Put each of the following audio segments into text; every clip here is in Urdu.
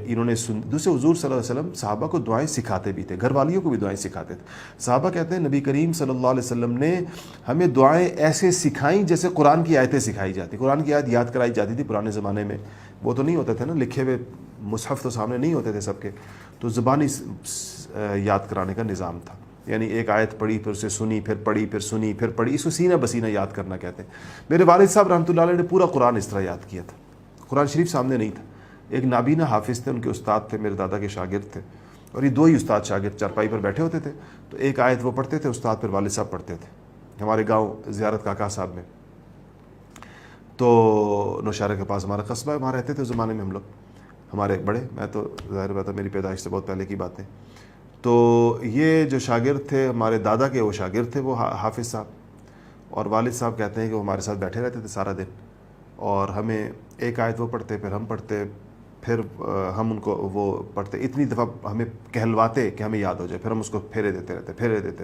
انہوں نے دوسرے حضور صلی اللہ علیہ وسلم صحابہ کو دعائیں سکھاتے بھی تھے، گھر والیوں کو بھی دعائیں سکھاتے تھے. صحابہ کہتے ہیں نبی کریم صلی اللہ علیہ وسلم نے ہمیں دعائیں ایسے سکھائیں جیسے قرآن کی آیتیں سکھائی جاتی. قرآن کی آیت یاد کرائی جاتی تھی پرانے زمانے میں، وہ تو نہیں ہوتے تھے نا لکھے ہوئے مصحف تو سامنے نہیں ہوتے تھے سب کے، تو زبانی یاد کرانے کا نظام تھا. یعنی ایک آیت پڑھی پھر اسے سنی، پھر پڑھی، پھر سنی، پھر پڑھی، اس کو سینہ بسینہ یاد کرنا کہتے ہیں. میرے والد صاحب رحمۃ اللہ علیہ نے پورا قرآن اس طرح یاد کیا تھا. قرآن شریف سامنے نہیں تھا. ایک نابینا حافظ تھے، ان کے استاد تھے، میرے دادا کے شاگرد تھے، اور یہ دو ہی استاد شاگرد چارپائی پر بیٹھے ہوتے تھے. تو ایک آیت وہ پڑھتے تھے استاد، پھر والد صاحب پڑھتے تھے. ہمارے گاؤں زیارت کاکا صاحب میں، تو نوشہرہ کے پاس ہمارا قصبہ ہے، وہاں رہتے تھے اس زمانے میں ہم لوگ. ہمارے بڑے، میں تو ظاہر بات ہے میری پیدائش سے بہت پہلے کی باتیں. تو یہ جو شاگرد تھے ہمارے دادا کے، وہ شاگرد تھے وہ حافظ صاحب، اور والد صاحب کہتے ہیں کہ وہ ہمارے ساتھ بیٹھے رہتے تھے سارا دن، اور ہمیں ایک آیت وہ پڑھتے، پھر ہم پڑھتے، پھر ہم ان کو وہ پڑھتے. اتنی دفعہ ہمیں کہلواتے کہ ہمیں یاد ہو جائے، پھر ہم اس کو پھیرے دیتے رہتے.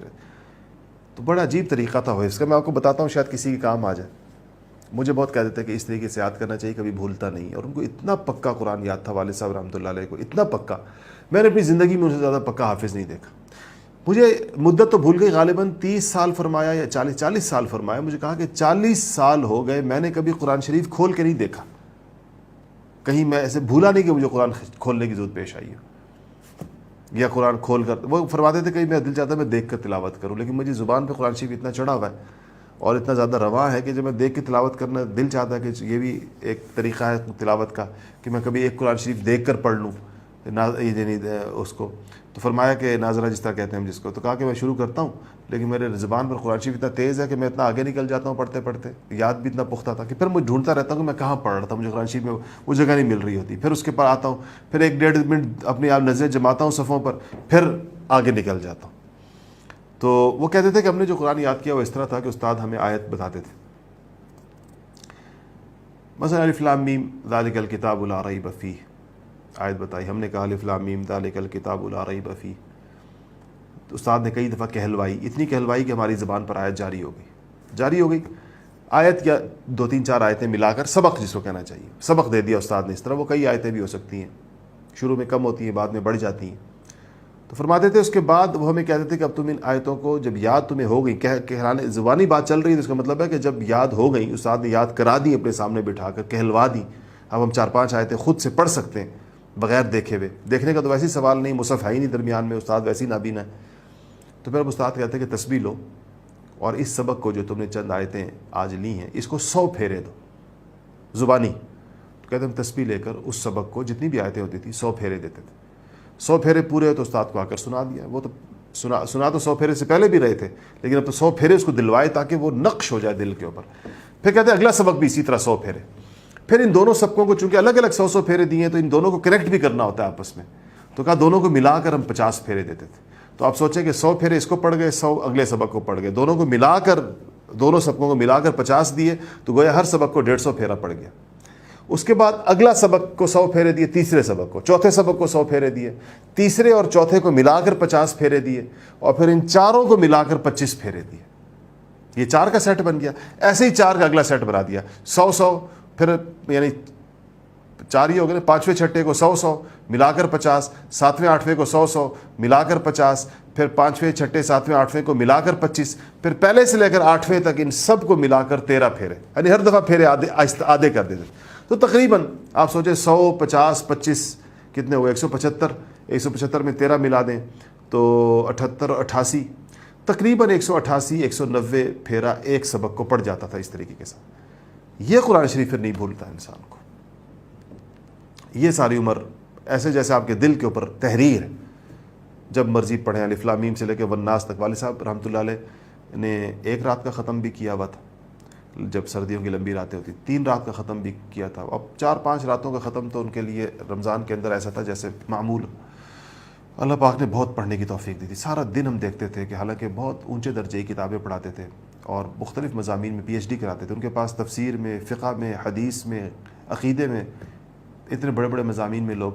تو بڑا عجیب طریقہ تھا وہ. اس کا میں آپ کو بتاتا ہوں، شاید کسی کے کام آ جائے. مجھے بہت کہہ دیتے کہ اس طریقے سے یاد کرنا چاہیے، کبھی بھولتا نہیں. اور ان کو اتنا پکا قرآن یاد تھا والد صاحب رحمۃ اللہ علیہ کو، اتنا پکا. میں نے اپنی زندگی میں ان سے زیادہ پکا حافظ نہیں دیکھا. مجھے مدت تو بھول گئی، غالباً 30 سال فرمایا یا 40 سال فرمایا. مجھے کہا کہ 40 سال ہو گئے میں نے کبھی قرآن شریف کھول کے نہیں دیکھا. کہیں میں ایسے بھولا نہیں کہ مجھے قرآن کھولنے کی ضرورت پیش آئی ہو، یا قرآن کھول کر. وہ فرماتے تھے کہ میں دل چاہتا ہے میں دیکھ کر تلاوت کروں، لیکن مجھے زبان پہ قرآن شریف اتنا چڑھا ہوا ہے اور اتنا زیادہ رواں ہے کہ جب میں دیکھ کے تلاوت کرنا دل چاہتا ہے کہ یہ بھی ایک طریقہ ہے تلاوت کا کہ میں کبھی ایک قرآن شریف دیکھ کر پڑھ لوں اس کو. تو فرمایا کہ ناظرہ جس طرح کہتے ہیں ہم جس کو، تو کہا کہ میں شروع کرتا ہوں، لیکن میرے زبان پر قرآن شریف اتنا تیز ہے کہ میں اتنا آگے نکل جاتا ہوں پڑھتے پڑھتے. یاد بھی اتنا پختہ تھا کہ پھر میں ڈھونڈتا رہتا ہوں کہ میں کہاں پڑھ رہا تھا، مجھے قرآن شریف میں وہ جگہ نہیں مل رہی ہوتی. پھر اس کے پر آتا ہوں، پھر 1-1.5 منٹ اپنی آپ نظریں جماتا ہوں صفوں پر، پھر آگے نکل جاتا ہوں. تو وہ کہتے تھے کہ ہم نے جو قرآن یاد کیا وہ اس طرح تھا کہ استاد ہمیں آیت بتاتے تھے. مثلا الف لام میم ذالک الکتاب لا ریب فیہ، آیت بتائی، ہم نے کہا الف لام میم ذالک الکتاب لا ریب فیہ. تو استاد نے کئی دفعہ کہلوائی، اتنی کہلوائی کہ ہماری زبان پر آیت جاری ہو گئی. آیت یا 2-3-4 آیتیں ملا کر سبق جس کو کہنا چاہیے، سبق دے دیا استاد نے اس طرح. وہ کئی آیتیں بھی ہو سکتی ہیں، شروع میں کم ہوتی ہیں بعد میں بڑھ جاتی ہیں. تو فرماتے تھے اس کے بعد وہ ہمیں کہتے تھے کہ اب تم ان آیتوں کو جب یاد تمہیں ہو گئی، کہلانے زبانی بات چل رہی ہے، تو اس کا مطلب ہے کہ جب یاد ہو گئی، استاد نے یاد کرا دی اپنے سامنے بٹھا کر، کہلوا دی، اب ہم 4-5 آیتیں خود سے پڑھ سکتے ہیں بغیر دیکھے ہوئے. دیکھنے کا تو ویسے سوال نہیں، مصحف ہے ہی نہیں درمیان میں، استاد ویسے ہی نابینا ہے. تو پھر اب استاد کہتے ہیں کہ تسبیح لو اور اس سبق کو جو تم نے چند آیتیں آج لی ہیں اس کو 100 پھیرے دو زبانی. تو کہتے ہیں ہم تسبیح لے کر اس سبق کو جتنی بھی آیتیں ہوتی تھی 100 پھیرے دیتے تھے. 100 پھیرے پورے ہو تو استاد کو آ کر سنا دیا. وہ تو سنا تو 100 پھیرے سے پہلے بھی رہے تھے، لیکن اب تو 100 پھیرے اس کو دلوائے تاکہ وہ نقش ہو جائے دل کے اوپر. پھر کہتے ہیں اگلا سبق بھی اسی طرح 100 پھیرے. پھر ان دونوں سبقوں کو چونکہ الگ الگ 100 پھیرے دیے ہیں تو ان دونوں کو کنیکٹ بھی کرنا ہوتا ہے آپس میں. تو کہا دونوں کو ملا کر ہم 50 پھیرے دیتے تھے. تو آپ سوچیں کہ 100 پھیرے اس کو پڑھ گئے، 100 اگلے سبق کو پڑھ گئے، دونوں کو ملا کر، دونوں سبقوں کو ملا کر 50 دیے، تو گویا ہر سبق کو 150 پھیرا پڑ گیا. اس کے بعد اگلا سبق کو 100 پھیرے دیے، تیسرے سبق کو، چوتھے سبق کو 100 پھیرے دیے، تیسرے اور چوتھے کو ملا کر 50 پھیرے دیے، اور پھر ان چاروں کو ملا کر 25 پھیرے دیے. یہ 4 کا سیٹ بن گیا. ایسے ہی 4 کا اگلا سیٹ بنا دیا، 100 پھر یعنی 4 ہی ہو گئے. 5ویں چھٹے کو 100 ملا کر 50، 7ویں 8ویں کو 100 ملا کر 50، پھر 5ویں چھٹے 7ویں 8ویں کو ملا کر 25، پھر پہلے سے لے کر 8ویں تک ان سب کو ملا کر 13 پھیرے. یعنی ہر دفعہ پھیرے آدھے کر دیتے. تو تقریباً آپ سوچیں 100 50 25 کتنے ہوئے، 175. 175 میں 13 ملا دیں تو 78 اور 88، تقریباً 188 190 پھیرا ایک سبق کو پڑھ جاتا تھا اس طریقے کے ساتھ. یہ قرآن شریف پھر نہیں بھولتا انسان کو. یہ ساری عمر ایسے جیسے آپ کے دل کے اوپر تحریر ہے، جب مرضی پڑھیں. الف لام میم سے لے کے والناس تک. والد صاحب رحمۃ اللہ علیہ نے 1 رات کا ختم بھی کیا ہوا تھا جب سردیوں کی لمبی راتیں ہوتی، 3 رات کا ختم بھی کیا تھا. اب 4-5 راتوں کا ختم تو ان کے لیے رمضان کے اندر ایسا تھا جیسے معمول. اللہ پاک نے بہت پڑھنے کی توفیق دی تھی. سارا دن ہم دیکھتے تھے کہ حالانکہ بہت اونچے درجے کی کتابیں پڑھاتے تھے اور مختلف مضامین میں PhD کراتے تھے. ان کے پاس تفسیر میں، فقہ میں، حدیث میں، عقیدے میں، اتنے بڑے بڑے مضامین میں لوگ.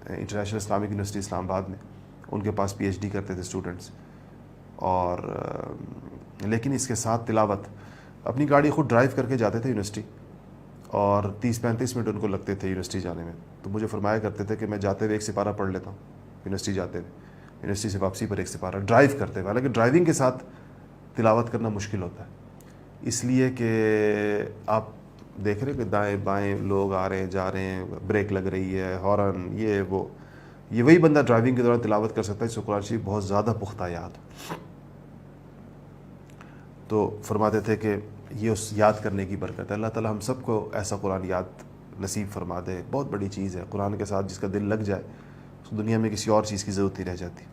انٹرنیشنل اسلامک یونیورسٹی اسلام آباد میں ان کے پاس PhD کرتے تھے اسٹوڈنٹس. اور لیکن اس کے ساتھ تلاوت. اپنی گاڑی خود ڈرائیو کر کے جاتے تھے یونیورسٹی، اور 30-35 منٹ ان کو لگتے تھے یونیورسٹی جانے میں. تو مجھے فرمایا کرتے تھے کہ میں جاتے ہوئے ایک سپارہ پڑھ لیتا ہوں یونیورسٹی جاتے ہوئے, یونیورسٹی سے واپسی پر ایک سپارہ, ڈرائیو کرتے ہوئے. حالانکہ ڈرائیونگ کے ساتھ تلاوت کرنا مشکل ہوتا ہے, اس لیے کہ آپ دیکھ رہے ہیں کہ دائیں بائیں لوگ آ رہے ہیں جا رہے ہیں, بریک لگ رہی ہے, ہارن, یہ وہی بندہ ڈرائیونگ کے دوران تلاوت کر سکتا ہے جس کو قرآن شریف بہت زیادہ پختہ یاد. تو فرماتے تھے کہ یہ اس یاد کرنے کی برکت ہے. اللہ تعالی ہم سب کو ایسا قرآن یاد نصیب فرما دے. بہت بڑی چیز ہے قرآن کے ساتھ جس کا دل لگ جائے, اس دنیا میں کسی اور چیز کی ضرورت نہیں رہ جاتی.